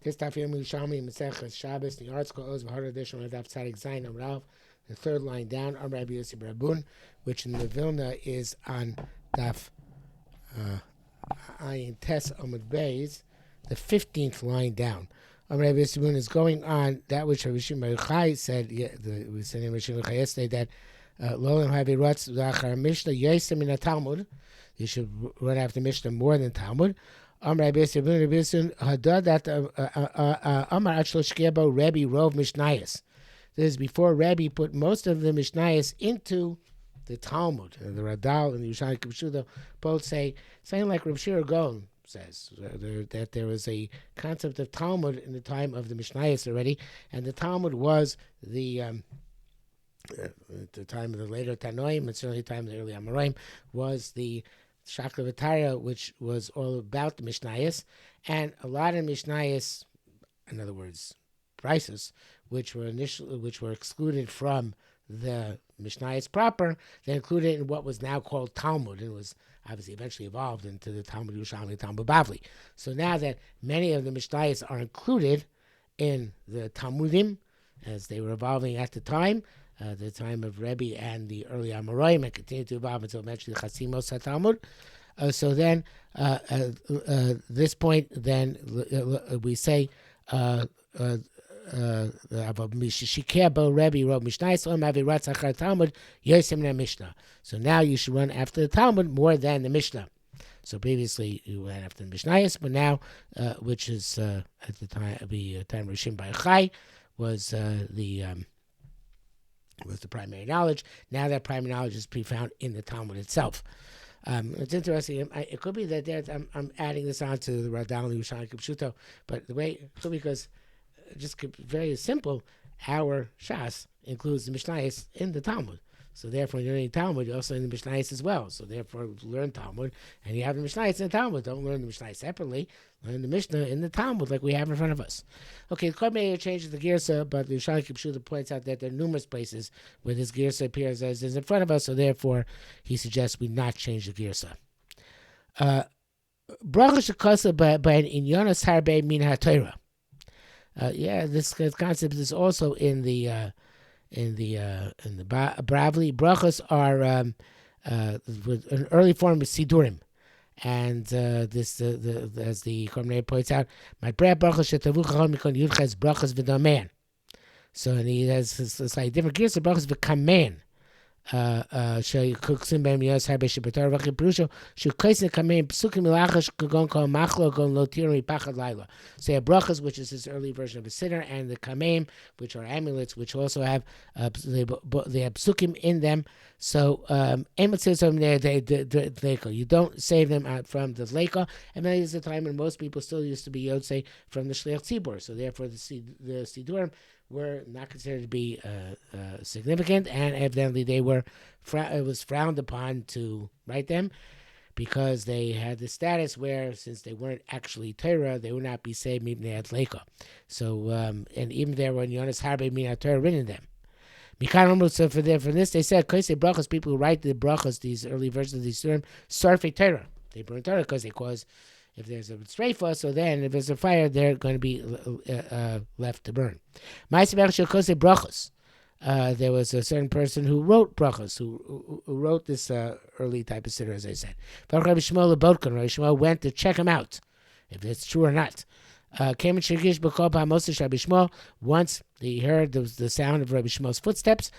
This daf Yerushalmi Shabbos. The article goes v'har edition on daf tzadik zayin amrav. The third line down. Rabbi Yosef Rabun, which in the Vilna is on daf ayin tes amud beis, the 15th line down. Rabbi Yosef Rabun is going on that which Rabbi Shimon Bar Yochai said. We said in Rabbi Shimon Bar Yochai yesterday that lolam havirutz v'achar Mishnah yosem min Talmud. You should run after Mishnah more than Talmud. Amar Rabbi Yosef Hadad that Amar Achlo Shkiabo Rabbi Rov Mishnayos. This is before Rabbi put most of the Mishnayos into the Talmud. The Radal and the Yerushalmi Shabbos both say something like Rav Shira Gaon says that there was a concept of Talmud in the time of the Mishnayos already, and the Talmud was the at the time of the later Tanoim, and certainly the time of the early Amoraim, was the Shakla V'Tara, which was all about the Mishnayos, and a lot of Mishnayos, in other words, prices, which were excluded from the Mishnayos proper, they included in what was now called Talmud, and it was obviously eventually evolved into the Talmud Yerushalmi, Talmud Bavli. So now that many of the Mishnayos are included in the Talmudim, as they were evolving at the time of Rebbe and the early Amoraim, and continued to evolve until eventually the Chasimos HaTalmud. So then, this point, then we say, so now you should run after the Talmud more than the Mishnah. So previously you ran after the Mishnayos, but now, which is at the time of Rishim Bar Yochai, was the primary knowledge. Now that primary knowledge is to be found in the Talmud itself. It's interesting. It could be that I'm adding this on to the Radal and Yerushalmi Shabbos, but the way it could be because just very simple. Our Shas includes the Mishnayos in the Talmud. So therefore, when you're learning Talmud, you're also in the Mishnayos as well. So therefore, learn Talmud, and you have the Mishnayos in the Talmud. Don't learn the Mishnayos separately. Learn the Mishnah in the Talmud, like we have in front of us. Okay, the Korban changes the Girsa, but the Yerushalmi Shabbos points out that there are numerous places where this Girsa appears as is in front of us. So therefore, he suggests we not change the Girsa. Bracha shekasa by an inyanas harbe min haTorah. This concept is also in the Bravli. Brachas are an early form of Sidurim, and this as the Korban points out, my brachas shetavuchachol mikon yudches brachas v'daman. So and he has slightly different gears of brachas v'kaman. Shekuksim beim yos harbe shebetar v'chim perusho shukaisin kamen psukim milachash kagon kol machlo gon lo tirim pachad laila. So you have brachas, which is this early version of a siddur, and the kameim, which are amulets, which also have they have psukim in them. So you don't save them from the leika, and then there's a time when most people still used to be yotzei from the shliach tzibur. So therefore, the sidurim were not considered to be significant, and evidently it was frowned upon to write them because they had the status where, since they weren't actually Torah, they would not be saved mipnei adleika. So, and even there were Yonas Harbe Min Torah written in them. So for this, they said, Kaisei brachas, people who write the brachas, these early versions of these terms, sarfei Torah. They burn Torah because if there's a streifa, so then if there's a fire, they're going to be left to burn. There was a certain person who wrote brachas, who wrote this early type of siddur, as I said. Rabbi Shmuel went to check him out, if it's true or not. Once he heard the sound of Rabbi Shmuel's footsteps,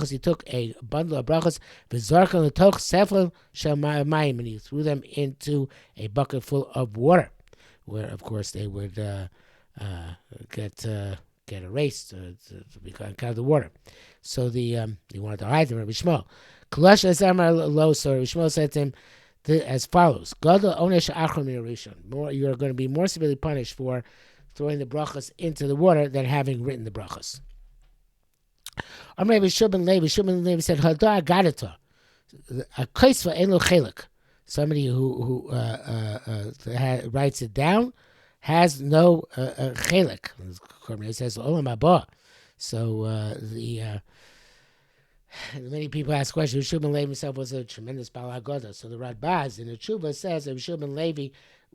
he took a bundle of brachas, and he threw them into a bucket full of water, where of course they would get erased to become out of the water. So he wanted to hide them, Rabbi Shmuel. So Rabbi Shmuel said to him as follows: you are going to be more severely punished for throwing the brachas into the water than having written the brachas. Rabbi Shimon Levi said, "Hada agadata, a kaisva elo chelik." Somebody who writes it down has no chelik. It says olam haba. So many people ask questions. Shimon Levi himself was a tremendous Baal Haggadah. So the Radbaz in the Tshuva says that Shimon Levi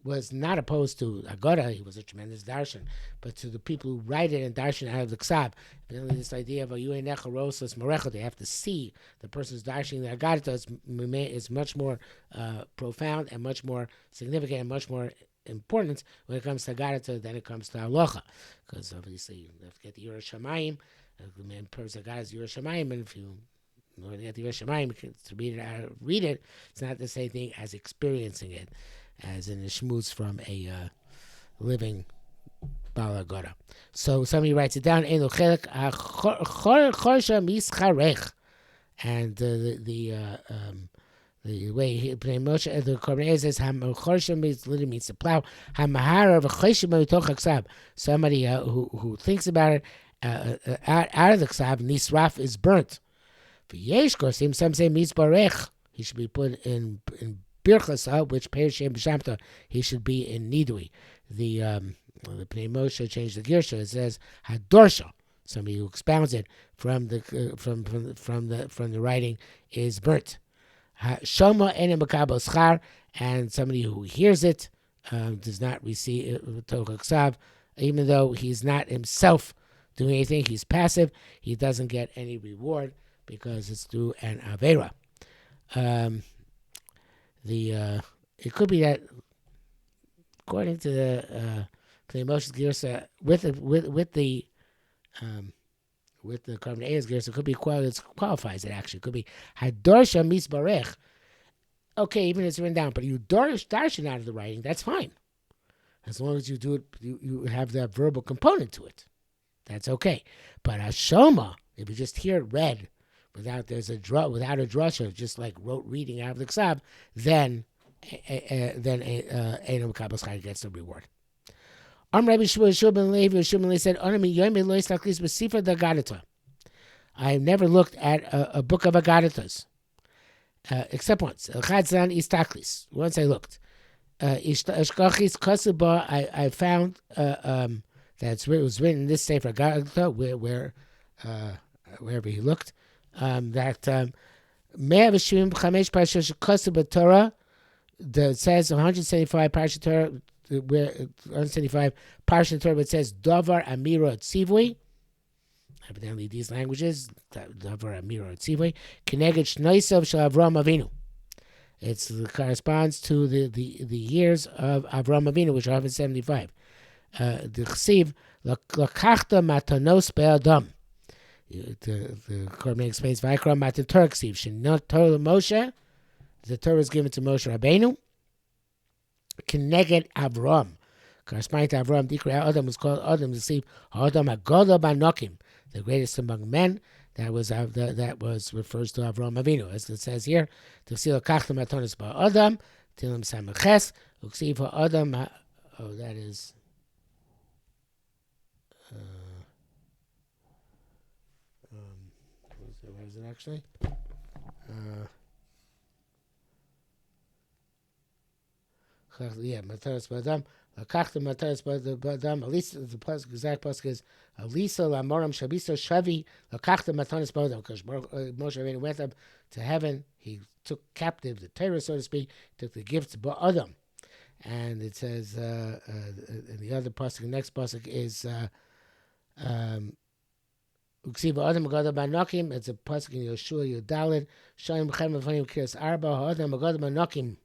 was not opposed to Agoda. He was a tremendous darshan, but to the people who write it and darshan out of the ksav, this idea of a yuenecha rosas morecha, they have to see the person's darshan the Agadata is much more profound and much more significant and much more important when it comes to Agadata than it comes to halacha, because obviously you have to get the Yerushalmi. The main purpose of God is Yerushalmi, and if you know to get the Yerushalmi to read it, it's not the same thing as experiencing it, as in the shmooze from a living balagora. So somebody writes it down. And the way Moshe the Korban says Chorsha literally means to plow. Somebody who thinks about it out of the ksav, nisraf is burnt. Some say misbarech. He should be put in birchasa, which perishem b'shamta. He should be in nidui. The Pnei Moshe changed the girsha. It says hadorsha. Somebody who expounds it from the writing is burnt. Shoma enem makabel schar, and somebody who hears it does not receive tocha ksav, even though he's not himself doing anything. He's passive. He doesn't get any reward because it's through an avera. It could be that, according to the Moshe's Girsa, with the Korban Eyes Girsa, it could be qualifies it actually. It could be Hadorsha Misbarech. Okay, even if it's written down, but you darshan out of the writing, that's fine. As long as you do it, you have that verbal component to it. That's okay. But Hashoma, if you just hear it read without a drasha, just like rote reading out of the ksav, then Einam Kabbalas Chai gets the reward. Rabbi Shmuel Levi said, I never looked at a book of Agadatas, except once. Once I looked. I found that it was written in this Sefer Agadata, wherever he looked, that 175 Parashat Torah, that says 175 Parashat Torah, where 175 Parashat Torah, it says Davar Amira Tzivui. Evidently, these languages, Davar Amira Tzivui, Keneged Shnoisav Shel Avram Avinu. It corresponds to the years of Avram Avinu, which are 175. The Chsiv Lakachta Matanos Be'adam. The Korban explains Vayikra Matan Torah Chsiv Shenot Torah Moshe. The Torah is given to Moshe Rabbeinu. Keneged Avram, corresponding to Avram, Dikra Adam was called Adam. The Chsiv Adam Hagodah Banokim, the greatest among men. That was refers to Avram Avinu, as it says here. The Chsiv Lakachta Matanos Be'adam Tilim Samaches Uksiv Adam. Oh, that is. What is it actually? Mataras Badam. Lakachta Mataras Badam. At least the exact pasuk is Alisa Lamoram Shabisa Shavi Lakachta Mataras Badam. Because Moshe Rabbeinu went up to heaven, he took captive the Torah, so to speak, took the gifts Ba'adam. And it says, in the other pasuk, the next pasuk is Uksiva Adam Magada Banokim. It's a pasuk in Yoshua Yudalid. Shayim B'chem B'fanim Kiras Arba Adam Magada Banokim.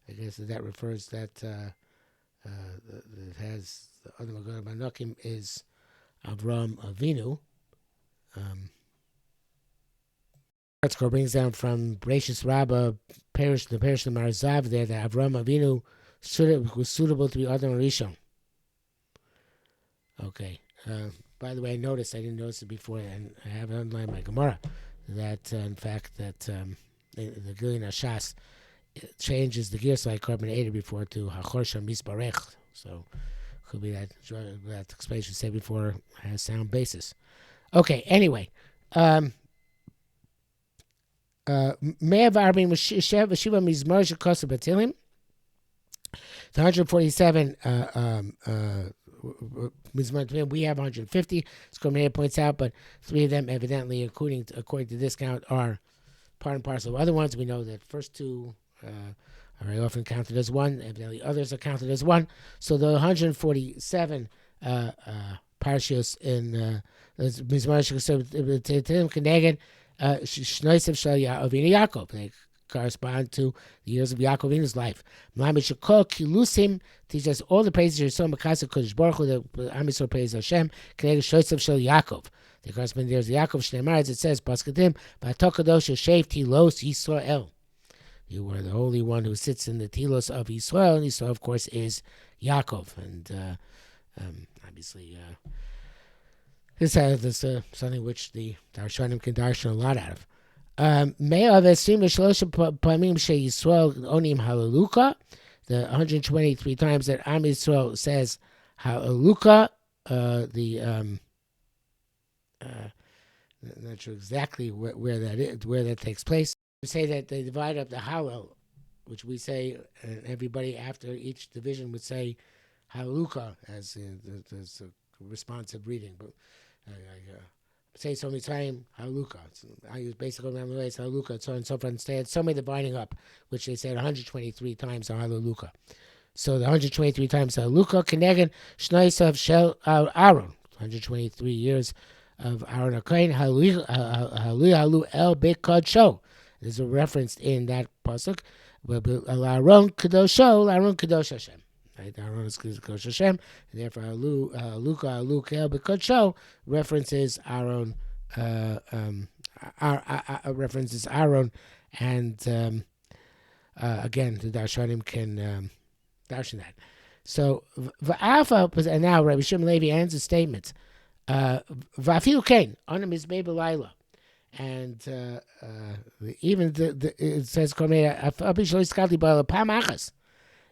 I guess that refers that it has the Adam Magada Banokim is Avram Avinu. Article brings down from Bereshis Rabbah, the parish of Marzav there, that Avram Avinu was suitable to be Adam Rishon. Okay. By the way, I didn't notice it before, and I have it underlined my Gemara, that in fact that the Gilin Hashas changes the gear like Korban Eder before to Hachorsha Misbarech. So could be that explanation said before has sound basis. Okay, anyway. Me'av Arbin Shiva Mizmar Shekosa Batilim. The 147 we have 150. Skormea points out, but 3 of them evidently, according to this count, are part and parcel of other ones. We know that first 2 are very often counted as one. Evidently, others are counted as one. So the 147 parshas in Mizmor Shekasem Keneged Shnoisev Shel Yaakov. They correspond to the years of Yaakov in his life. Mlamed Shekol Kilusim teaches all the praises of Yisrael Makasa Kodesh Baruch Hu. The Am Yisrael praise Hashem. Keneged Shnoisev Shel Yaakov. They correspond to the years of Yaakov. Shneimar, it says Paskadim Ba'atokadosh Yoshev Tilos Yisrael. You were the Holy One who sits in the Tilos of Yisrael, and Yisrael, of course, is Yaakov. And obviously, this is something which the Darshanim can darshan a lot out of. Me'av Esrim V'Shlosha Pamim She Yisrael Onim Hallelujah. The 123 times that Am Yisrael says Hallelujah. I'm not sure exactly where that is, where that takes place. We say that they divide up the Hallel, which we say, and everybody after each division would say Hallelujah as a responsive reading. But I say so many times Hallelujah. I use basically around the way it's Hallelujah, so on and so forth. Instead, so many dividing up, which they said 123 times Hallelujah. So the 123 times Hallelujah, Keneged Shnoisav Shel Aaron, 123 years of Aaron HaKohen, Hallelujah, Hallelujah, El Bekadsho. There's a reference in that pasuk. Aaron Kadosho, Aaron Kadosh Hashem. Right? Aaron is Kadosh Hashem, and therefore Luka El Bekadsho references Aaron. References Aaron, and again the Darshanim can darshan that. So v'afa, and now Rabbi Shimon Levi ends his statement. V'afilu kain on his Be'Layla. And even it says,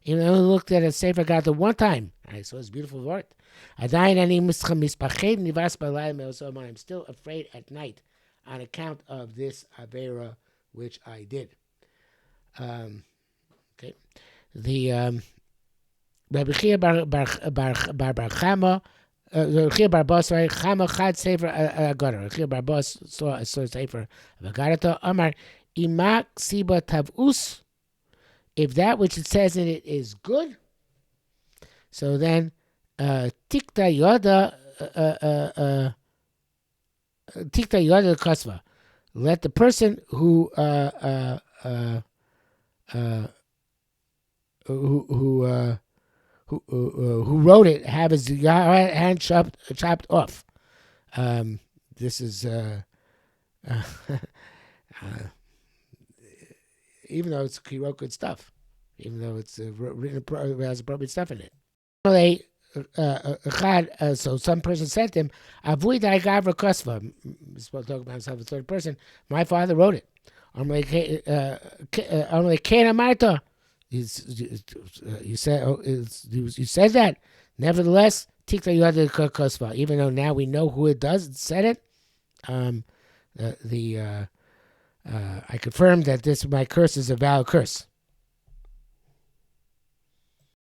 even though I looked at a Sefer God the one time, I saw this beautiful word. I'm still afraid at night on account of this Avera which I did. Okay. The Rabbi Chia Bar Chama, Chia Bar Bas, Chama Chad Sefer Agadar. Chia Bar Bas saw a Sefer of Agadar. Amar Imak Siba Tavus. If that which it says in it is good, so then Tikta Yoda Kasva. Let the person who wrote it have his hand chopped off. This is even though he wrote good stuff, even though it's written has appropriate stuff in it. So some person said to him, "Avui da'igavra kosva." He's supposed to talk about himself in third person. My father wrote it. I'm like, "Kena Marta." You said that. Nevertheless, tikta yada kosva. Even though now we know who it said it, I confirm that my curse is a valid curse.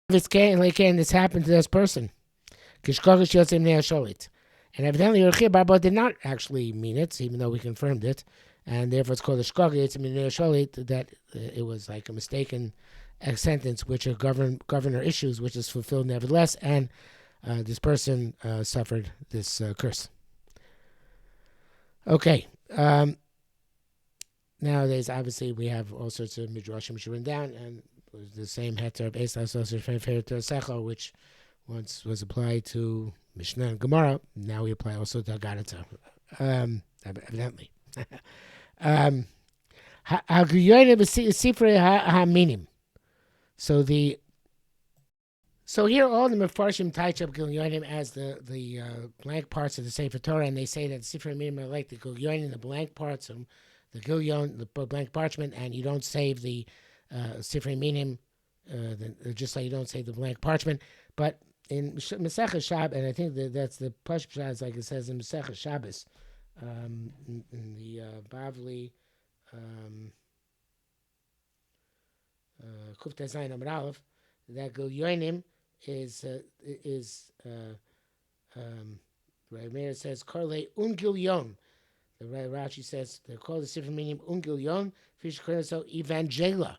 This happened to this person. And evidently, Yerushalmi Shabbos did not actually mean it, even though we confirmed it. And therefore, it's called a shkogit, that it was like a mistaken sentence, which a governor issues, which is fulfilled nevertheless. And this person suffered this curse. Okay. Nowadays, obviously, we have all sorts of midrashim which are written down, and the same heter of Esau, Secho, which once was applied to Mishnah and Gemara. Now we apply also to Agadata, evidently. So here all the Mefarshim touch up Gilyonim as the blank parts of the Sefer Torah, and they say that the Sefer Minim are like the Gilyonim, the blank parts of the Gilyon, the blank parchment, and you don't save the Sefer Minim, just like you don't save the blank parchment. But in Masechah Shabbos, and I think that's the Pashut Shabbos, like it says in Masechah Shabbos, in the Bavli, Kuf Tezayin Amud Aleph, that Gilyonim is Rabbi Meir says Korle Gilyon. The Rashi says they're called the Sefer Minim Gilyon, so Evangela.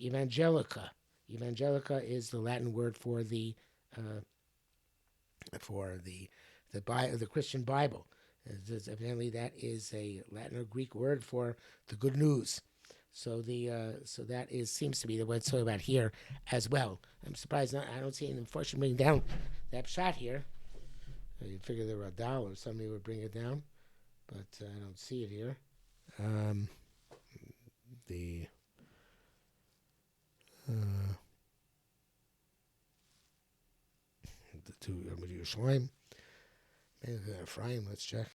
evangelica. Evangelica is the Latin word for the uh, the Christian Bible. Evidently, that is a Latin or Greek word for the good news. So so that seems to be the word it's talking about here as well. I'm surprised I don't see an enforcement bring down that shot here. You'd figure there were a dollar or somebody would bring it down, but I don't see it here. The two Yerushalmi. Maybe Ephraim. Let's check.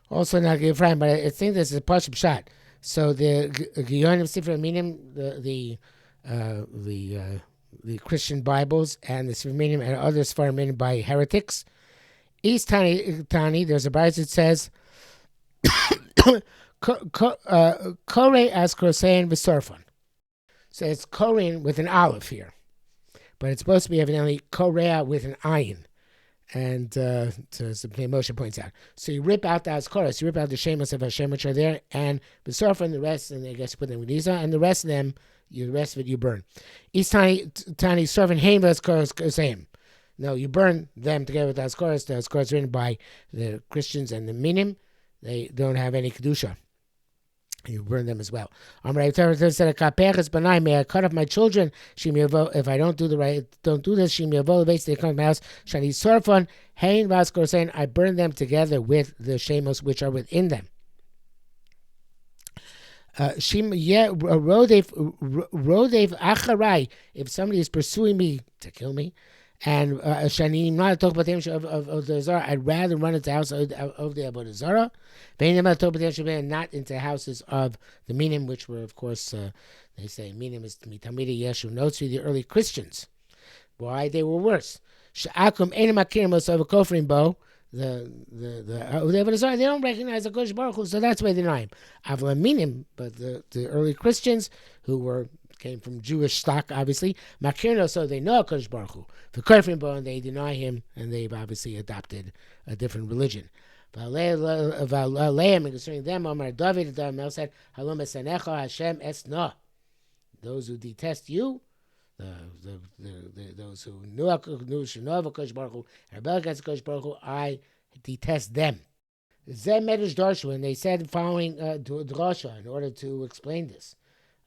Also not Ephraim, but I think this is a partial shot. So the Geonim Sifra Minim, the Christian Bibles and the Sifra Minim and other Sifra Minim by heretics. East Tani, there's a Bible that says Kore as Krosein V'Sorfon. So it's Korean with an olive here, but it's supposed to be evidently Korea with an ayin. And Moshe points out. So you rip out the Azkoros, you rip out the Shemos of Hashem which are there, and the Sorfa and the rest, and I guess you put them with Isa, and the rest of them, the rest of it you burn. Each tiny servant Haim Azkoros same. No, you burn them together with the Azkoros. The Azkoros written by the Christians and the Minim. They don't have any Kedusha. You burn them as well. May I cut off my children? If I don't do this, they come to my house. Shani Sorfon, Hain Vaskor saying, I burn them together with the Shemos which are within them. Rodev Acharai, if somebody is pursuing me to kill me, and Shani not talk about the of the Zara, I'd rather run into the house of the Avodah Zara, and not into houses of the Minim, which were, of course, they say Minim is Mitamida Yeshu notes to the early Christians. Why they were worse. Sha'akum Enamakirim of Kofrim Bo, the Avodah Zara, they don't recognize the Kodesh Baruch Hu, so that's why they deny him. Avla Minim, but the early Christians who came from Jewish stock, obviously. Makirno, so they know Kodesh Baruch Hu. For Kofrim, and they deny him, and they've obviously adopted a different religion. And concerning them, Omar David said, Halom esanecha Hashem esna. Those who detest you, those who knew Kodesh Baruch Hu, and rebel against Kodesh Baruch Hu, I detest them. Zeh Medrash Darshu, and they said following drasha in order to explain this.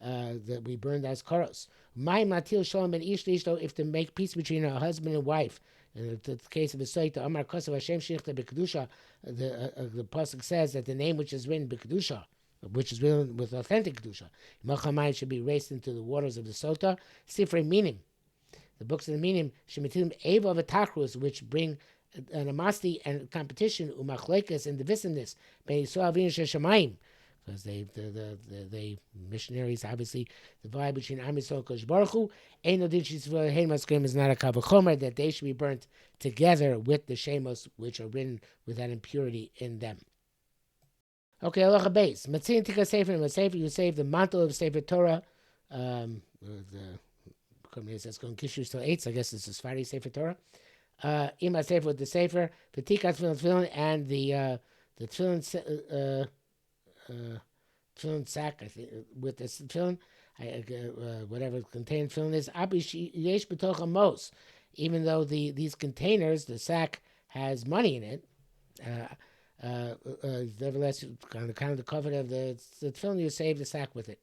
That we burned as koros. My matil shalom and ish ishto, if to make peace between a husband and wife. In the case of a soita, Amar Kosav Hashem Shechta B'Kedusha, the pasuk says that the name which is written B'Kedusha, which is written with authentic Kedusha, Malchamayim should be erased into the waters of the sota. Sifrei Minim, the books of the Minim, Shemitilim Eva V'Tachrus, which bring animosity and competition, Umachlekas and divisiveness, Bein Yisrael V'Yin Sheshamayim. Because they missionaries obviously divide between Am Yisrael and Kodesh Baruch Hu. Ein odin sh'yisrael hein maskrim is not a kavachomer, that they should be burnt together with the shemos which are written with that impurity in them. Okay, halacha beis. Matzin tika sefer and sefer, you save the mantle of Sefer Torah. The company says going kishu still 8, so I guess this is Sfari Sefer Torah. Ima sefer with the sefer, v'tika tefillin and the tefillin. Tefillin sack, I think, with the tefillin, whatever contained tefillin is, yesh b'toch amos. Even though these containers, the sack has money in it, nevertheless, on account of the cover of the tefillin, you save the sack with it.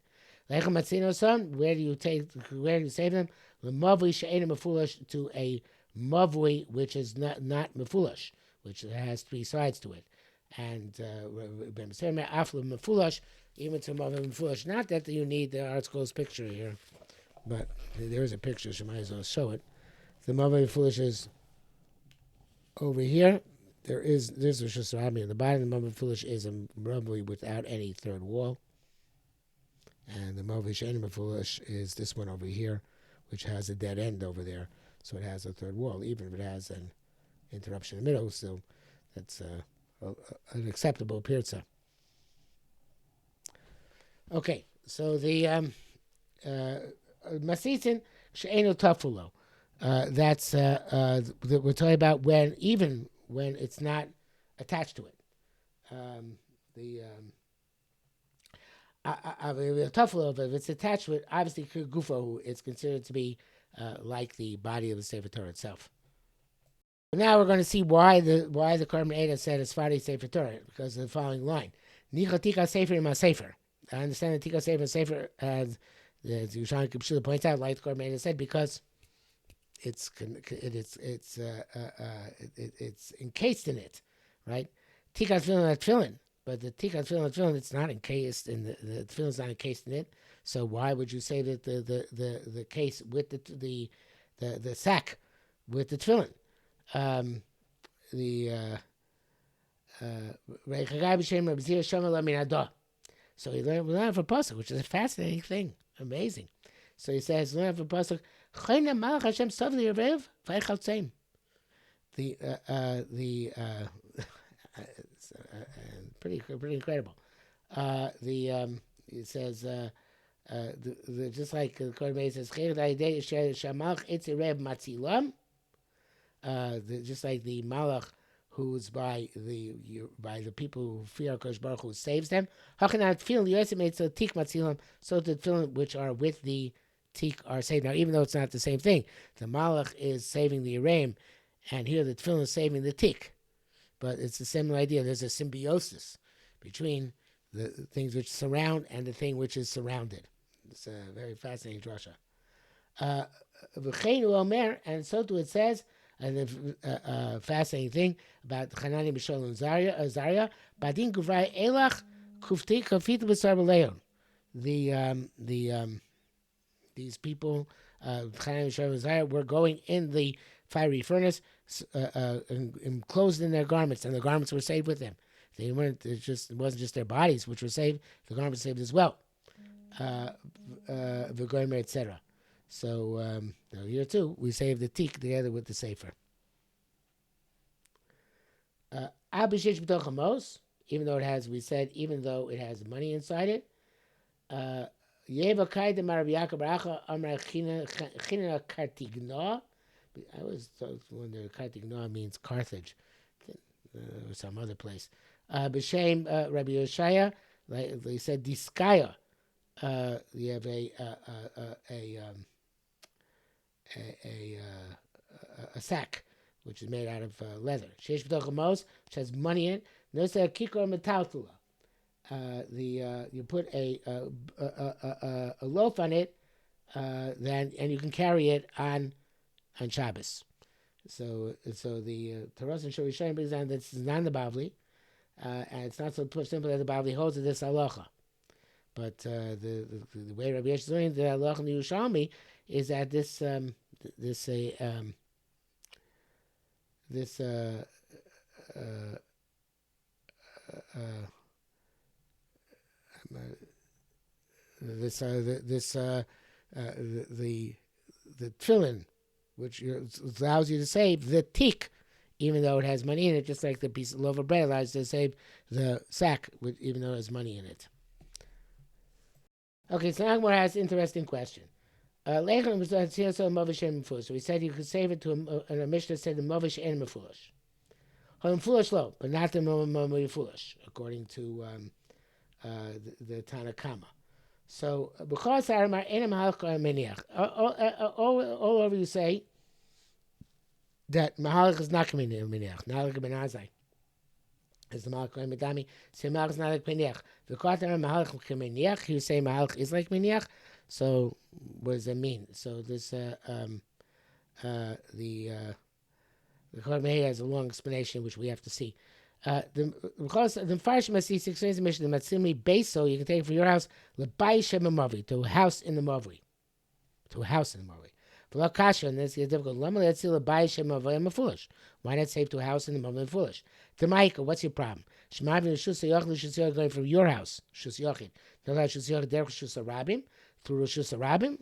Lechem matzino son, where do you save them? L'mavui she'ena mefulash, to a mavui which is not mefulash, which has 3 sides to it. And even to Mefulash, not that you need the article's picture here, but there is a picture, so I might as well show it. The Mavah Mefulash is over here. There's Rosh Hashanah on the bottom. The Mavah Mefulash is a Mavah without any third wall. And the Mavah She'en Mefulash is this one over here, which has a dead end over there. So it has a third wall, even if it has an interruption in the middle. So that's an acceptable pirza. Okay, so the masitin she'enu tafulo. That's we're talking about when it's not attached to it. tough a little bit. If it's attached with obviously gufo, it's considered to be like the body of the Sefer Torah itself. Now we're going to see why the Korban Eda said it's Sfari Sefer Torah, because of the following line: Nicha tika sefer ima sefer. I understand that tika sefer sefer, as the Yerushalmi Shabbos points out, like the Korban Eda said, because it's encased in it, right? Tikas tefillin tefillin, but the tikas tefillin it's not encased in the tefillin's not encased in it. So why would you say that the case with the sack with the tefillin? So we learn from pasuk, which is a fascinating thing, amazing. So he says, learn from pasuk. Pretty incredible. It says just like the Korban says, just like the malach who's by the people who fear HaKadosh Baruch Hu saves them. So the tefillin which are with the tik are saved. Now, even though it's not the same thing, the malach is saving the Yereim, and here the tefillin is saving the tik. But it's the same idea. There's a symbiosis between the things which surround and the thing which is surrounded. It's a very fascinating drasha. And so too it says, and the fascinating thing about Hanani, Mishael, and Zaria, Badin Guvrai Elach Kufti Kafit B'Sar these people, Hanani, Mishael, and Zaria, were going in the fiery furnace, enclosed in their garments, and the garments were saved with them. They weren't. It wasn't just their bodies which were saved; the garments were saved as well. V'goymer, etc. So here too, we save the tik together with the sefer. Abishish b'tochamos, even though it has money inside it. Yeva kaida marav Yaakov Baracha amar china kartigna. I always wonder kartigna means Carthage, or some other place. B'shem Rabbi Yoshaya, like they said, diskaya. You have a sack which is made out of leather. Sheish b'tochamos, which has money in it. Notice a kikor metaltula. You put a loaf on it, and you can carry it on Shabbos. So the Taras and Shorishayim brings down that this is not the Bavli, and it's not so simple that the Bavli holds to this halacha. But the way Rabbi Yesh is learning the halacha in the Yerushalmi is that the tefillin, which allows you to save the tik, even though it has money in it, just like the piece of loaf of bread allows you to save the sack, even though it has money in it. Okay, so now has an interesting question. So we said you could save it to a Mishnah said the Movish and Mefulish. Foolish low, but not the Foolish, according to the Tanakama. So because all over you say that Mahalik is not coming in Miniach, Nalik ben Azai. As the Mahalik ben Medami, say Mahalik is not like Miniach. The Qatar Mahalik Miniach, you say Mahalik is like Miniach. So what does that mean? So this the Korban has a long explanation which we have to see. Because the Farsh Masisi explains the mission the Matzimi base, so you can take it for your house, Labai Shem Mavi, to a house in the Mavi. To a house in the Mavi. V'lo kasha, and this is difficult. Lama let's see Labai Shem Mavi, I'm a foolish. Why not save to a house in the Mavi and foolish? Tamaika, what's your problem? Shemavi Shus Yochid Shus Yochid going from your house, Shus Yochid. No doubt Shus Yochid Derech Shus Rabim, through Shus Rabim,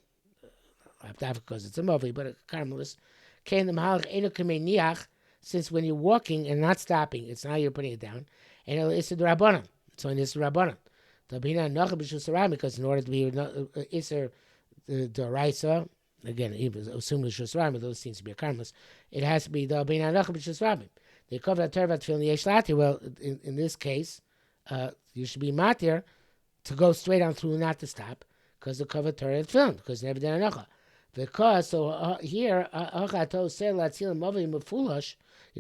because it's a Mavi, but a Carmelist. Came the Mahalach Eno Kamei Niach. Since when you're walking and not stopping, it's now you're putting it down. And it's the Rabbanan. So it's the Rabbanan. Because in order to be Isser the Raisa, again, even assuming Shus Rabim, those seems to be a karmas, it has to be the Bina Nocha B'Shus Rabim. They cover that Tervat Tefillin Yesh Lati. Well, in this case, you should be Matir to go straight on through, not to stop, because the cover Torah is filmed, because never done enocha. Because here, you're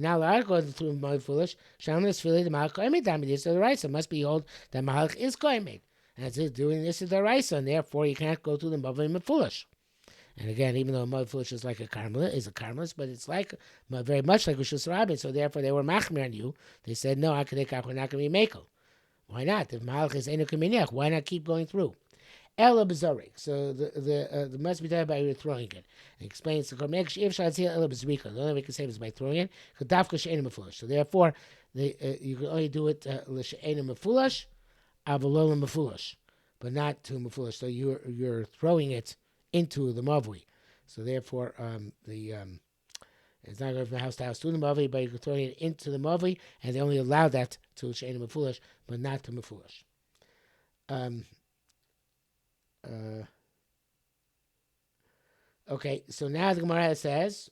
not allowed to go through Mavi Foolish. Shamas Fili the Malach Koimid Damid. This is the Raisa. Must be old that Malach is Koimid. And it's doing this is the Raisa, and therefore you can't go through the Mavi Foolish. And again, even though Mavi Foolish is like a Carmelist, but it's like very much like Rishus Rabin. So therefore they were machmir on you. They said, no, we're not going to be Mako. Why not? If Malach is Enu Kaminyach, why not keep going through? Ela B'Zorik. So the must be done by throwing it. It explains the Ela B'Zrika. The only way we can save is by throwing it. So therefore, you can only do it l'she'enu mefulish, avalola mefulish, but not to mefulish. So you're throwing it into the mavui. So therefore, it's not going from house to house to the mavui, but you're throwing it into the mavui, and they only allow that to l'she'enu mefulish, but not to mefulish. Okay, so now the Gemara says,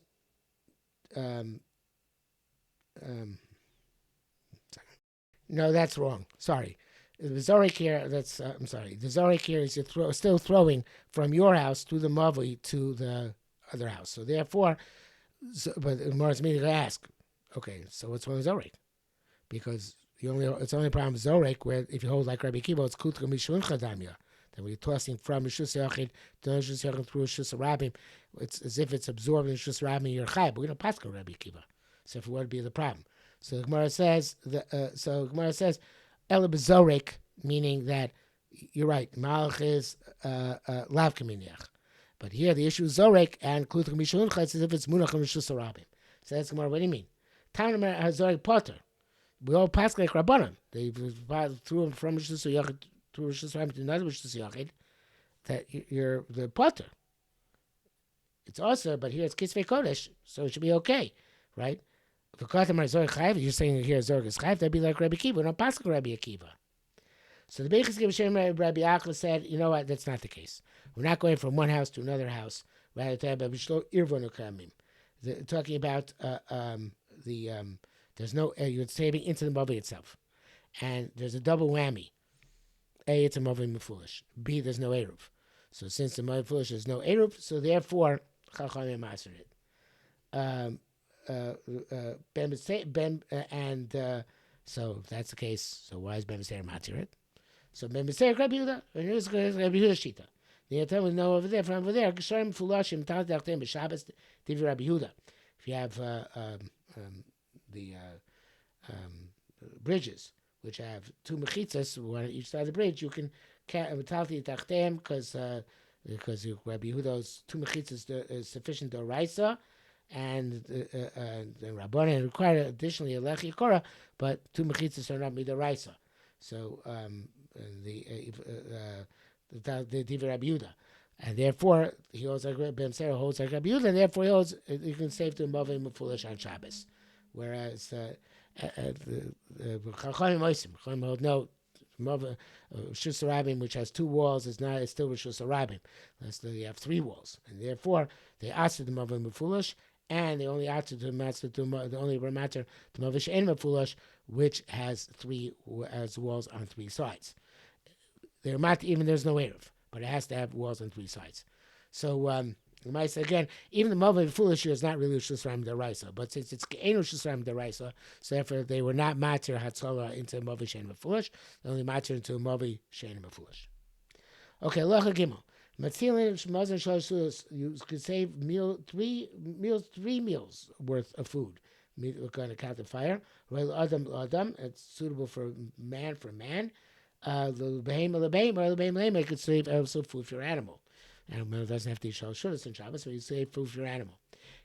no, that's wrong. Sorry. The Zorik here, I'm sorry. The Zorik here is still throwing from your house to the Mavli to the other house. So therefore, but the Gemara is immediately ask, okay, so what's wrong with Zorik? Because it's only a problem with Zorik where if you hold like Rabbi Kiva, it's Kutka Mishun Chadamya. That when you're tossing from Rishus Yachid to Rishus Yachid through Rishus Rabim, it's as if it's absorbed in Rishus Rabim, you're Chai, but we don't pass Rabbi Kiva. So if it would be the problem. So the Gemara says, Ela B'Zorek, meaning that you're right, Malach is Lav Kaminiach. But here the issue is Zorek and Klutak Mishuncha, it's as if it's Munach and Rishus Rabim. So that's Gemara, what do you mean? Tam Zorek Potter. We all pass like Rabbanan. They threw him from Rishus Yachid to Rishus Rabim to another Rishus Yachid, that you're the Potter. It's also, but here it's Kisvei Kodesh, so it should be okay, right? If you're saying here Zorek is Chayv, that'd be like Rabbi Akiva. We don't pass like Rabbi Akiva. So the Beichas Gibshem Rabbi Akiva said, you know what, that's not the case. We're not going from one house to another house. Rather, talking about there's no, you're saving into the Mavi itself. And there's a double whammy. A, it's a Mavi Mefulish. B, there's no Eruv. So since the Mavi Mefulish is no Eruv, so therefore, Chachamim mastered it. So if that's the case, so why is Ben Meseir matir it? So Ben Meseir Rabbi Yehuda, and here's Rabbi Yehuda Shita. The other we know over there, from over there, Gesharim Fulashim Tal Dachtem B'Shabbos Divi Rabbi Yehuda. If you have the bridges, which have two mechitzas, one on each side of the bridge, you can Talti Dachtem because Rabbi Yehuda's two mechitzas is sufficient to Raisa. And the Rabbanan require additionally a Lech Yikora, but two mechitzas are not midaraisa. So the Divi Rabbi Yehuda, and therefore he holds like Ben Sarah holds like Rabbi Yehuda, and therefore he holds you can save to Mavim Mefulish on Shabbos, whereas the Chachamim Moisim hold no Rishus Rabim, which has two walls, is still Rishus Rabim. Unless you have three walls, and therefore they asked the Mavim Mefulish. And they only answer to matter to Mavish and Mefulish, which has walls on three sides. They're not even there's no Erev, but it has to have walls on three sides. So you might say again, even the Mavish Mefulish is not really Rishus Rabim Deraisa, but since it's Ein Rishus Rabim Deraisa, so therefore they were not matter Hatzalah into Mavish and Mefulish. They only matter into Mavish and Mefulish. Okay, Lacha Gimel. You could save three meals worth of food. We're going to count the fire. It's suitable for man. You could save also food for your animal. Animal doesn't have to eat shalshudas in Shabbos, but you save food for your animal.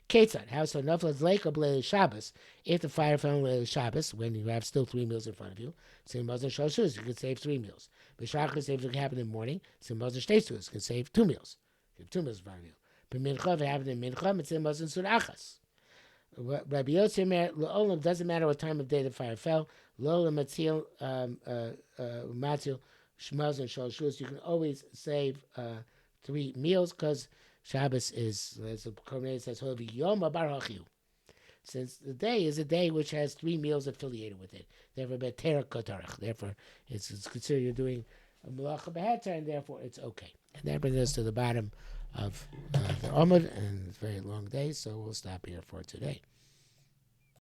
Ketzad, how so? Naflas leika b'leil Shabbos. If the fire fell on Shabbos, when you have still 3 meals in front of you, same mazon shalshudas, you could save 3 meals. B'shachas, if it happened in the morning, same mazon shteisus, you could save 2 meals. You have 2 meals in front of you. B'mincha, if it happened in mincha, it's same mazon surachas. Rabbi Yossi Le'olam, doesn't matter what time of day the fire fell. Le'olam matzil shmazon shalshudas, you can always save 3 meals because Shabbos is, as the Korban says, Yom Bar. Since the day is a day which has 3 meals affiliated with it. Therefore, it's considered you're doing a malacha beheter, and therefore it's okay. And that brings us to the bottom of the Amud, and it's a very long day, so we'll stop here for today.